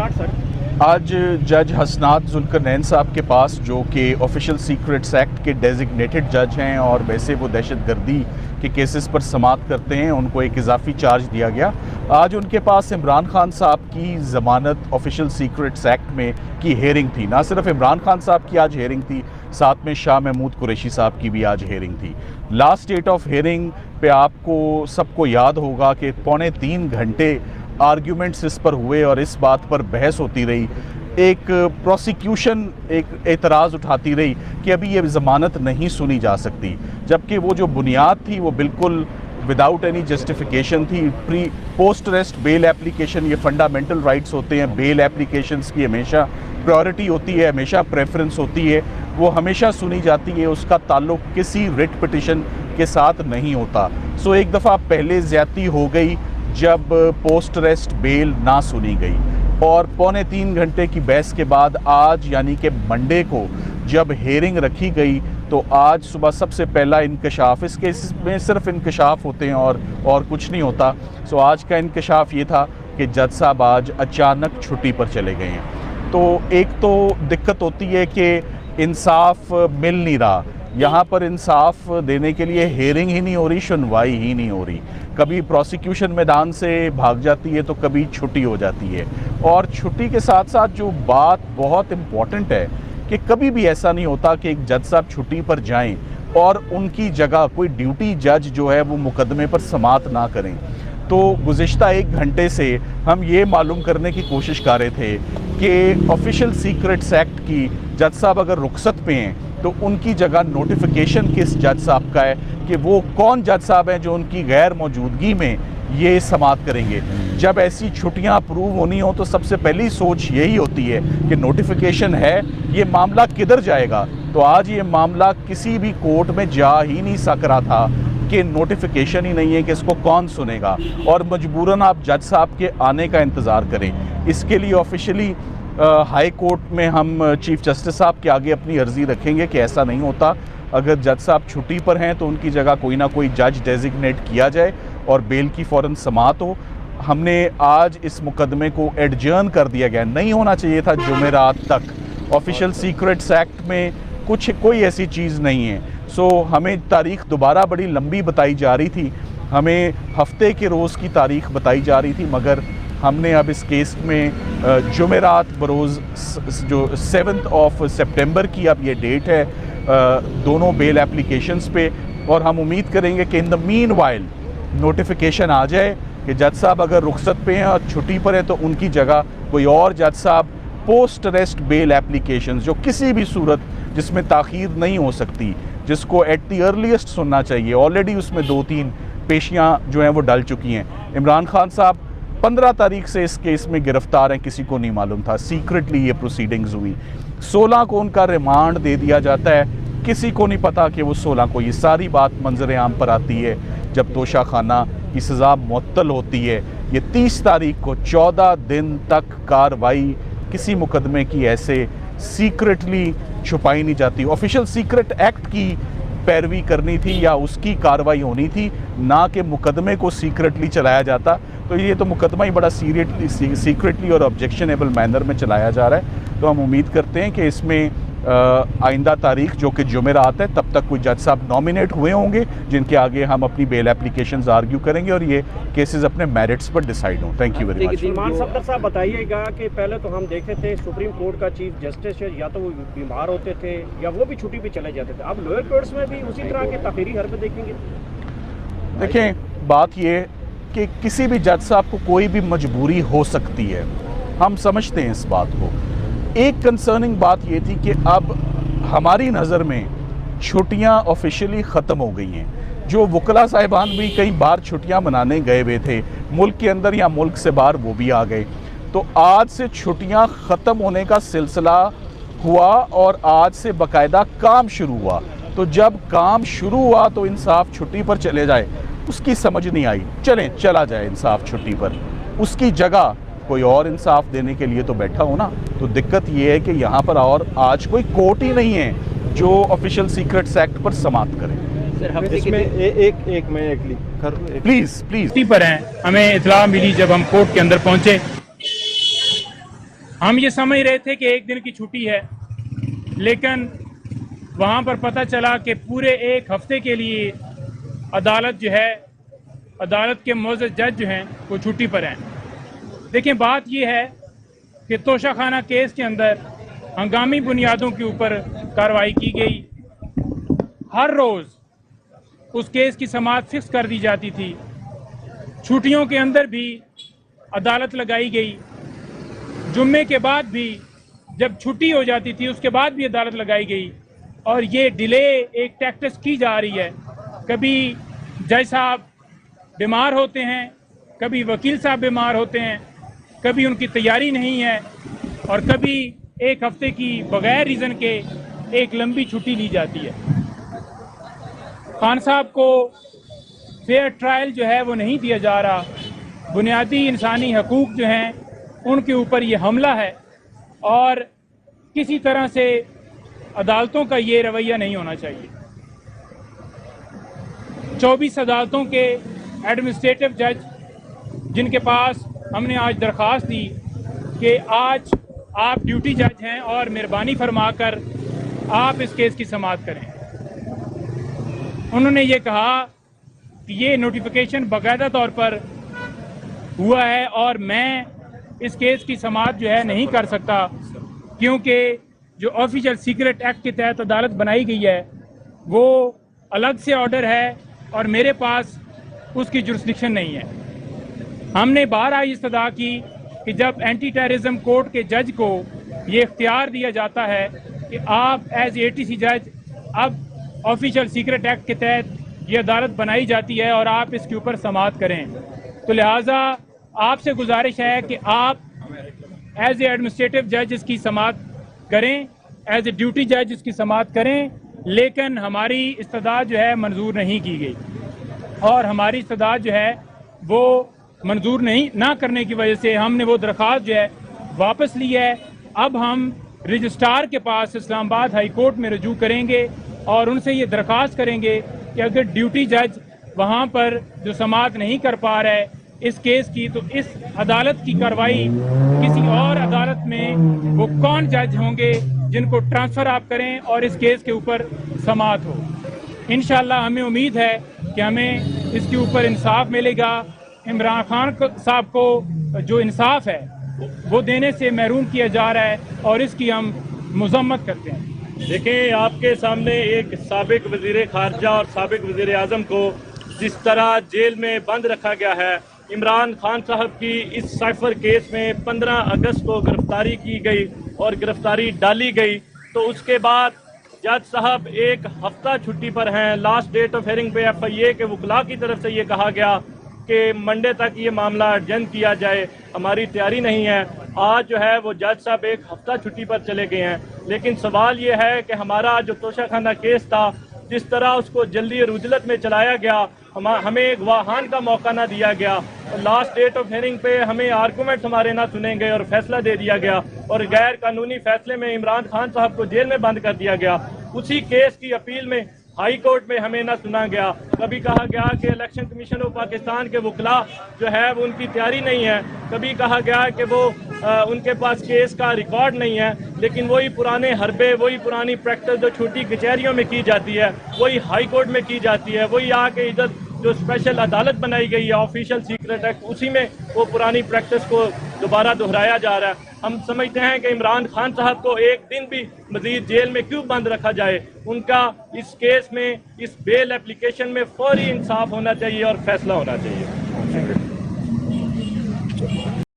आज जज हसनात जुल्करनैन साहब के पास, जो कि ऑफिशियल सीक्रेट्स एक्ट के डेजिग्नेटेड जज हैं और वैसे वो दहशतगर्दी के केसेस पर समाअत करते हैं, उनको एक इजाफी चार्ज दिया गया। आज उनके पास इमरान खान साहब की ज़मानत ऑफिशियल सीक्रेट्स एक्ट में की हेयरिंग थी। ना सिर्फ इमरान खान साहब की आज हेयरिंग थी, साथ में शाह महमूद कुरैशी साहब की भी आज हेयरिंग थी। लास्ट डेट ऑफ हेयरिंग पे आपको सबको याद होगा कि 3.25 घंटे आर्ग्यूमेंट्स इस पर हुए और इस बात पर बहस होती रही। एक प्रोसिक्यूशन एक एतराज़ उठाती रही कि अभी ये ज़मानत नहीं सुनी जा सकती, जबकि वो जो बुनियाद थी वो बिल्कुल विदाउट एनी जस्टिफिकेशन थी। पोस्ट अरेस्ट बेल एप्लीकेशन, ये फंडामेंटल राइट्स होते हैं। बेल एप्लीकेशंस की हमेशा प्रायोरिटी होती है, हमेशा प्रेफरेंस होती है, वो हमेशा सुनी जाती है, उसका ताल्लुक किसी रिट पिटिशन के साथ नहीं होता। सो एक दफ़ा पहले ज़्यादती हो गई जब पोस्ट अरेस्ट बेल ना सुनी गई, और 3.25 घंटे की बहस के बाद आज यानी कि मंडे को जब हेयरिंग रखी गई, तो आज सुबह सबसे पहला इंकशाफ, इस केस में सिर्फ इंकशाफ होते हैं और कुछ नहीं होता। सो आज का इंकशाफ ये था कि जज साहब आज अचानक छुट्टी पर चले गए हैं। तो एक तो दिक्कत होती है कि इंसाफ मिल नहीं रहा, यहाँ पर इंसाफ देने के लिए हेयरिंग ही नहीं हो रही, सुनवाई ही नहीं हो रही। कभी प्रोसिक्यूशन मैदान से भाग जाती है तो कभी छुट्टी हो जाती है। और छुट्टी के साथ साथ जो बात बहुत इम्पॉर्टेंट है कि कभी भी ऐसा नहीं होता कि एक जज साहब छुट्टी पर जाएं और उनकी जगह कोई ड्यूटी जज जो है वो मुकदमे पर समाअत ना करें। तो गुज़िश्ता 1 घंटे से हम ये मालूम करने की कोशिश कर रहे थे कि ऑफिशियल सीक्रेट्स एक्ट की जज साहब अगर रुखसत पे हैं तो उनकी जगह नोटिफिकेशन किस जज साहब का है कि वो कौन जज साहब हैं जो उनकी गैर मौजूदगी में ये समाअत करेंगे। जब ऐसी छुट्टियां अप्रूव होनी हो तो सबसे पहली सोच यही होती है कि नोटिफिकेशन है, ये मामला किधर जाएगा। तो आज ये मामला किसी भी कोर्ट में जा ही नहीं सक रहा था कि नोटिफिकेशन ही नहीं है कि इसको कौन सुनेगा, और मजबूरन आप जज साहब के आने का इंतज़ार करें। इसके लिए ऑफिशियली हाई कोर्ट में हम चीफ जस्टिस साहब के आगे अपनी अर्ज़ी रखेंगे कि ऐसा नहीं होता, अगर जज साहब छुट्टी पर हैं तो उनकी जगह कोई ना कोई जज डेजिग्नेट किया जाए और बेल की फ़ौरन समाअत हो। हमने आज इस मुकदमे को एडजर्न कर दिया गया, नहीं होना चाहिए था जुमेरात तक। ऑफिशियल सीक्रेट्स एक्ट में कोई ऐसी चीज़ नहीं है। सो हमें तारीख़ दोबारा बड़ी लंबी बताई जा रही थी, हमें हफ्ते के रोज़ की तारीख़ बताई जा रही थी, मगर हमने अब इस केस में जुमेरात बरोज़ जो 7 सितंबर की अब ये डेट है दोनों बेल एप्लीकेशंस पे, और हम उम्मीद करेंगे कि in the meanwhile notification आ जाए कि जज साहब अगर रुखसत पे हैं और छुट्टी पर हैं तो उनकी जगह कोई और जज साहब पोस्ट अरेस्ट बेल एप्लीकेशंस, जो किसी भी सूरत जिसमें ताख़ीर नहीं हो सकती, जिसको एट द अर्लीस्ट सुनना चाहिए, ऑलरेडी उसमें 2-3 पेशियाँ जो हैं वो डल चुकी हैं। इमरान खान साहब 15 तारीख से इस केस में गिरफ्तार हैं, किसी को नहीं मालूम था, सीक्रेटली ये प्रोसीडिंग्स हुई। 16 को उनका रिमांड दे दिया जाता है, किसी को नहीं पता कि वो 16 को, ये सारी बात मंजर आम पर आती है जब तोशा खाना की सज़ा मुअत्तल होती है। ये 30 तारीख को 14 दिन तक कार्रवाई किसी मुकदमे की ऐसे सीक्रेटली छुपाई नहीं जाती। ऑफिशियल सीक्रेट एक्ट की पैरवी करनी थी या उसकी कार्रवाई होनी थी, ना कि मुकदमे को सीक्रेटली चलाया जाता। तो ये तो मुकदमा ही बड़ा सीक्रेटली और ऑब्जेक्शनेबल मैनर में चलाया जा रहा है। तो हम उम्मीद करते हैं कि इसमें आइंदा तारीख जो कि जुमेरात है तब तक कोई जज साहब नॉमिनेट हुए होंगे जिनके आगे हम अपनी बेल एप्लीकेशंस आर्ग्यू करेंगे और ये केसेस अपने मेरिट्स पर डिसाइड हों। Thank you very much. इमाम सफदर साहब बताइएगा कि पहले तो हम देखते थे सुप्रीम कोर्ट का चीफ जस्टिस या तो वो बीमार होते थे या वो भी छुट्टी पे चले जाते थे, अब लोअर कोर्ट्स में भी उसी तरह के ताख़ीरी हरकत देखेंगे? देखें, बात ये कि किसी भी जज साहब को कोई भी मजबूरी हो सकती है, हम समझते हैं इस बात को। एक कंसर्निंग बात ये थी कि अब हमारी नज़र में छुट्टियां ऑफिशियली ख़त्म हो गई हैं। जो वकला साहिबान भी कई बार छुट्टियां मनाने गए हुए थे मुल्क के अंदर या मुल्क से बाहर, वो भी आ गए। तो आज से छुट्टियां ख़त्म होने का सिलसिला हुआ और आज से बाकायदा काम शुरू हुआ। तो जब काम शुरू हुआ तो इंसाफ छुट्टी पर चले जाए, उसकी समझ नहीं आई। चला जाए इंसाफ छुट्टी पर, उसकी जगह कोई और इंसाफ देने के लिए तो बैठा हो ना। तो दिक्कत ये है कि यहाँ पर और आज कोई कोर्ट ही नहीं है जो ऑफिशियल सीक्रेट्स एक्ट पर समाअत करे। एक प्लीज पर हैं, हमें इतला मिली जब हम कोर्ट के अंदर पहुंचे हम ये समझ रहे थे कि एक दिन की छुट्टी है, लेकिन वहाँ पर पता चला कि पूरे एक हफ्ते के लिए अदालत जो है, अदालत के मुअज़्ज़ज़ जज जो हैं वो छुट्टी पर हैं। देखिए, बात ये है कि तोशाखाना केस के अंदर हंगामी बुनियादों के ऊपर कार्रवाई की गई। हर रोज़ उस केस की समाअत फिक्स कर दी जाती थी। छुट्टियों के अंदर भी अदालत लगाई गई। जुम्मे के बाद भी जब छुट्टी हो जाती थी उसके बाद भी अदालत लगाई गई। और ये डिले एक टैक्टिस की जा रही है। कभी जज साहब बीमार होते हैं, कभी वकील साहब बीमार होते हैं, कभी उनकी तैयारी नहीं है, और कभी एक हफ्ते की बगैर रीज़न के एक लंबी छुट्टी ली जाती है। खान साहब को फेयर ट्रायल जो है वो नहीं दिया जा रहा। बुनियादी इंसानी हकूक़ जो हैं उनके ऊपर ये हमला है, और किसी तरह से अदालतों का ये रवैया नहीं होना चाहिए। 24 अदालतों के एडमिनिस्ट्रेटिव जज जिनके पास हमने आज दरख्वास्त दी कि आज आप ड्यूटी जज हैं और मेहरबानी फरमाकर आप इस केस की समाअत करें, उन्होंने ये कहा कि ये नोटिफिकेशन बाकायदा तौर पर हुआ है और मैं इस केस की समाअत जो है नहीं कर सकता, क्योंकि जो ऑफिशियल सीक्रेट एक्ट के तहत अदालत बनाई गई है वो अलग से ऑर्डर है और मेरे पास उसकी जुरिस्डिक्शन नहीं है। हमने बार आई इस्तदा की कि जब एंटी टेररिज्म कोर्ट के जज को ये इख्तियार दिया जाता है कि आप एज ATC जज, अब ऑफिशियल सीक्रेट एक्ट के तहत ये अदालत बनाई जाती है और आप इसके ऊपर समाअत करें, तो लिहाजा आपसे गुजारिश है कि आप एज एडमिनिस्ट्रेटिव जज इसकी समाअत करें, एज ए ड्यूटी जज इसकी समाअत करें। लेकिन हमारी इस्तदा जो है मंजूर नहीं की गई, और हमारी इस्तदा जो है वो मंजूर नहीं ना करने की वजह से हमने वो दरख्वास्त जो है वापस ली है। अब हम रजिस्ट्रार के पास इस्लामाबाद हाई कोर्ट में रजू करेंगे और उनसे ये दरख्वास्त करेंगे कि अगर ड्यूटी जज वहाँ पर जो समाअत नहीं कर पा रहा है इस केस की, तो इस अदालत की कार्रवाई किसी और अदालत में वो कौन जज होंगे जिनको ट्रांसफ़र आप करें और इस केस के ऊपर समाअत हो। इंशाअल्लाह हमें उम्मीद है कि हमें इसके ऊपर इंसाफ मिलेगा। इमरान खान साहब को जो इंसाफ है वो देने से महरूम किया जा रहा है और इसकी हम मज़म्मत करते हैं। देखिए, आपके सामने एक साबिक वज़ीर ख़ारजा और साबिक वज़ीर आज़म को जिस तरह जेल में बंद रखा गया है, इमरान खान साहब की इस साइफर केस में 15 अगस्त को गिरफ्तारी की गई और गिरफ्तारी डाली गई, तो उसके बाद जज साहब एक हफ्ता छुट्टी पर हैं। लास्ट डेट ऑफ हेयरिंग पे FIA के वकला की तरफ से ये कहा गया कि मंडे तक ये मामला अर्जेंट किया जाए, हमारी तैयारी नहीं है। आज जो है वो जज साहब एक हफ्ता छुट्टी पर चले गए हैं। लेकिन सवाल ये है कि हमारा जो तोशाखाना केस था, जिस तरह उसको जल्दी और उजलत में चलाया गया, हमें गवाहान का मौका ना दिया गया, और लास्ट डेट ऑफ हेयरिंग पे हमें आर्गूमेंट्स हमारे ना सुने गए और फैसला दे दिया गया, और गैर कानूनी फैसले में इमरान खान साहब को जेल में बंद कर दिया गया। उसी केस की अपील में हाई कोर्ट में हमें ना सुना गया। कभी कहा गया कि इलेक्शन कमीशन ऑफ पाकिस्तान के वकला जो है वो उनकी तैयारी नहीं है, कभी कहा गया कि वो उनके पास केस का रिकॉर्ड नहीं है। लेकिन वही पुराने हरबे, वही पुरानी प्रैक्टिस जो छोटी कचहरियों में की जाती है वही हाई कोर्ट में की जाती है, वही आके इधर जो स्पेशल अदालत बनाई गई है ऑफिशियल सीक्रेट एक्ट, उसी में वो पुरानी प्रैक्टिस को दोबारा दोहराया जा रहा है। हम समझते हैं कि इमरान खान साहब को एक दिन भी मजीद जेल में क्यों बंद रखा जाए। उनका इस केस में, इस बेल एप्लीकेशन में फौरी इंसाफ होना चाहिए और फैसला होना चाहिए।